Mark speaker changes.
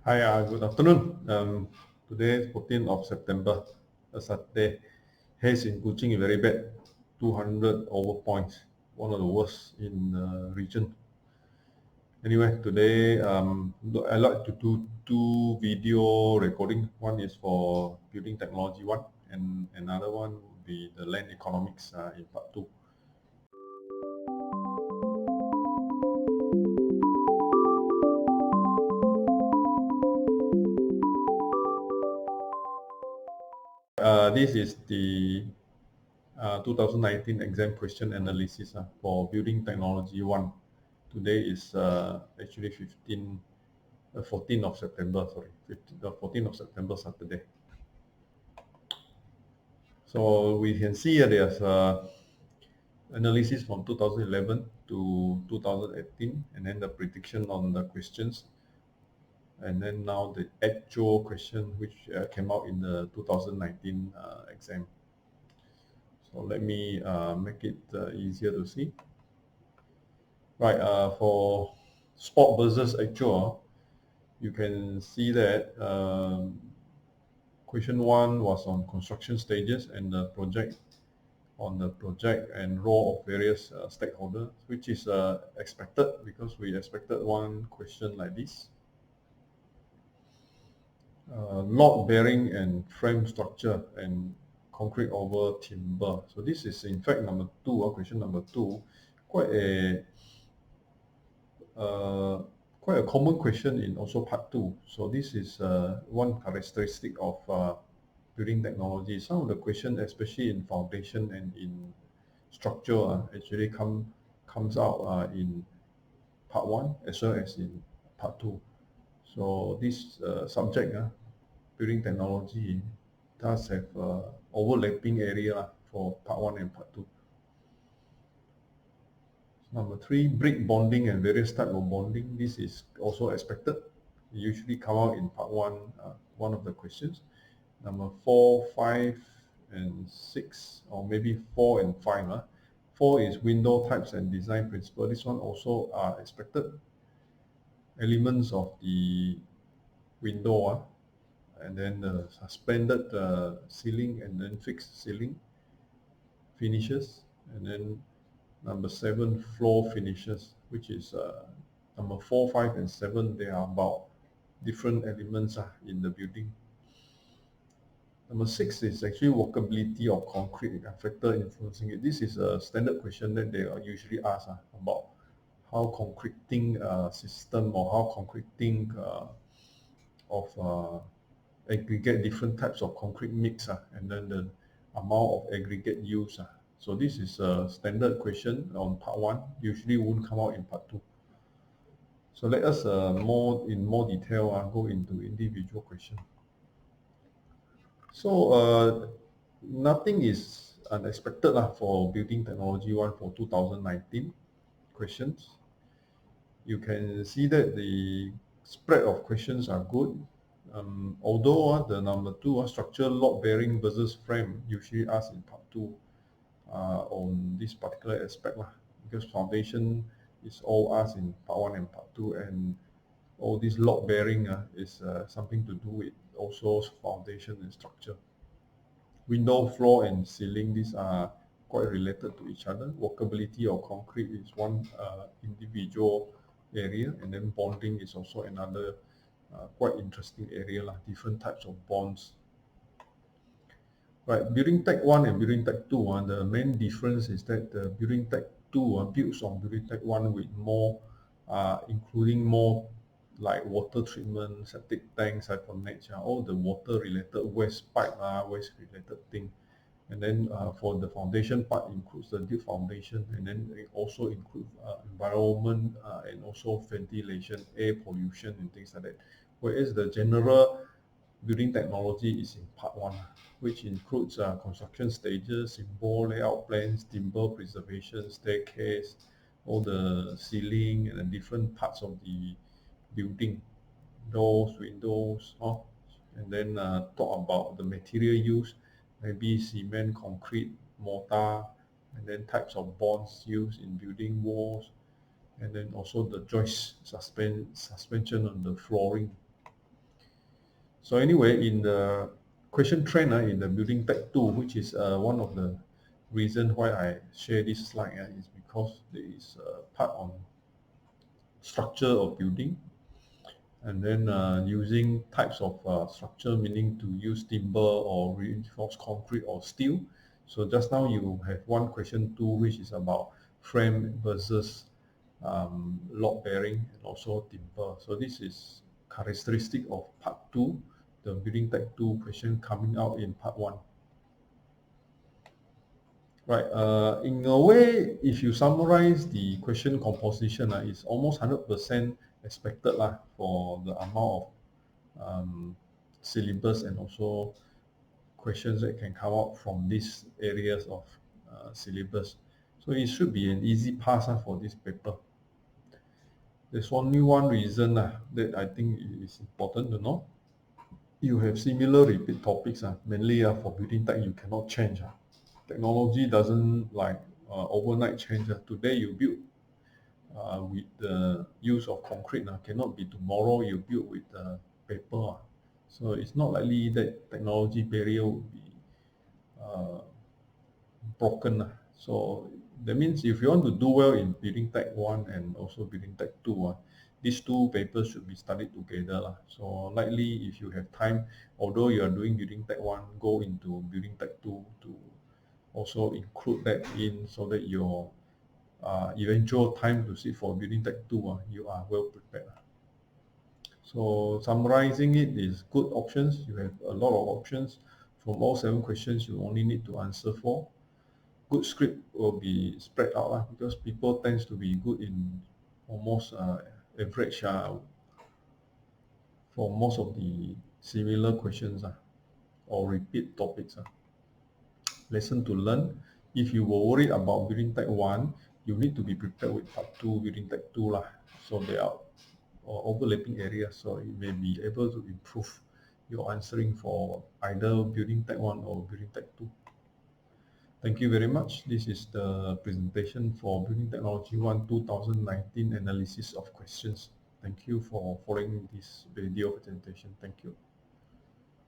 Speaker 1: Hi, good afternoon. Today is 14th of September, a Saturday. Haze in Kuching is very bad, 200 over points, one of the worst in the region. Anyway, today I like to do two video recording. One is for building technology one, and another one will be the land economics in part two. This is the 2019 exam question analysis for building technology 1. Today is actually 14th of September, sorry, 14th of September, Saturday. So we can see there's analysis from 2011 to 2018, and then the prediction on the questions, and then now the actual question which came out in the 2019 exam. So let me make it easier to see. Right, for spot versus actual, you can see that question 1 was on construction stages and the project and role of various stakeholders, which is expected because we expected one question like this. Load bearing and frame structure and concrete over timber. So this is in fact number 2, question number 2, quite a common question in also part 2. So this is one characteristic of building technology. Some of the questions, especially in foundation and in structure, actually comes out in part 1 as well as in part 2. So this subject, building technology, does have overlapping area for part 1 and part 2. Number 3, brick bonding and various type of bonding. This is also expected. It usually come out in part 1, one of the questions. Number 4, 5, and 6, or maybe 4 and 5. 4 is window types and design principle. This one also are expected. Elements of the window, and then the suspended ceiling and then fixed ceiling finishes, and then number 7, floor finishes, which is number 4, 5, and 7. They are about different elements in the building. Number 6 is actually walkability of concrete, a factor influencing it. This is a standard question that they are usually asked about how concreting system or how concreting of aggregate different types of concrete mix and then the amount of aggregate used. So this is a standard question on part 1, usually won't come out in part 2. So let us in more detail go into individual question. So nothing is unexpected for building technology 1 for 2019 questions. You can see that the spread of questions are good. Although the number 2, structural load bearing versus frame, usually asked in part 2 on this particular aspect, because foundation is all asked in part 1 and part 2, and all this load bearing is something to do with also foundation and structure. Window, floor, and ceiling, these are quite related to each other. Walkability of concrete is one individual area, and then bonding is also another quite interesting area, different types of bonds. Right, building tech 1 and building tech 2, the main difference is that the building tech 2 builds on building tech 1 with more, including more like water treatment, septic tanks, siphonage, all the water related waste pipe, waste related thing. And then for the foundation part includes the deep foundation, and then it also includes environment and also ventilation, air pollution and things like that. Whereas the general building technology is in part 1, which includes construction stages, symbol, layout plans, timber preservation, staircase, all the ceiling and the different parts of the building, doors, windows, and then talk about the material used, maybe cement, concrete, mortar, and then types of bonds used in building walls, and then also the joist suspension on the flooring. So anyway, in the question trend in the building tech 2, which is one of the reasons why I share this slide is because there is a part on structure of building, and then using types of structure, meaning to use timber or reinforced concrete or steel. So just now you have one question 2, which is about frame versus log bearing and also timber. So this is characteristic of part 2, the building tech 2 question coming out in part 1. Right, in a way, if you summarize the question composition, it's almost 100% expected for the amount of syllabus and also questions that can come out from these areas of syllabus. So it should be an easy pass for this paper. There's only one reason that I think is important to know. You have similar repeat topics, mainly for building tech you cannot change. Technology doesn't like overnight change. Today you build with the use of concrete, cannot be tomorrow you build with paper. So it's not likely that technology barrier will be broken. So that means if you want to do well in building tech 1 and also building tech 2, these two papers should be studied together. So likely if you have time, although you are doing building tech 1, go into building tech 2 to also include that in, so that your eventual time to sit for building tech 2, you are well prepared. So summarizing it is good options. You have a lot of options. From all 7 questions, you only need to answer 4. Good script will be spread out because people tends to be good in almost average for most of the similar questions or repeat topics. Lesson to learn. If you were worried about building tech 1, you need to be prepared with part 2 building tech 2 So they are overlapping areas, so you may be able to improve your answering for either building tech 1 or building tech 2. Thank you very much. This is the presentation for Building Technology 1 2019 analysis of questions. Thank you for following this video presentation. Thank you.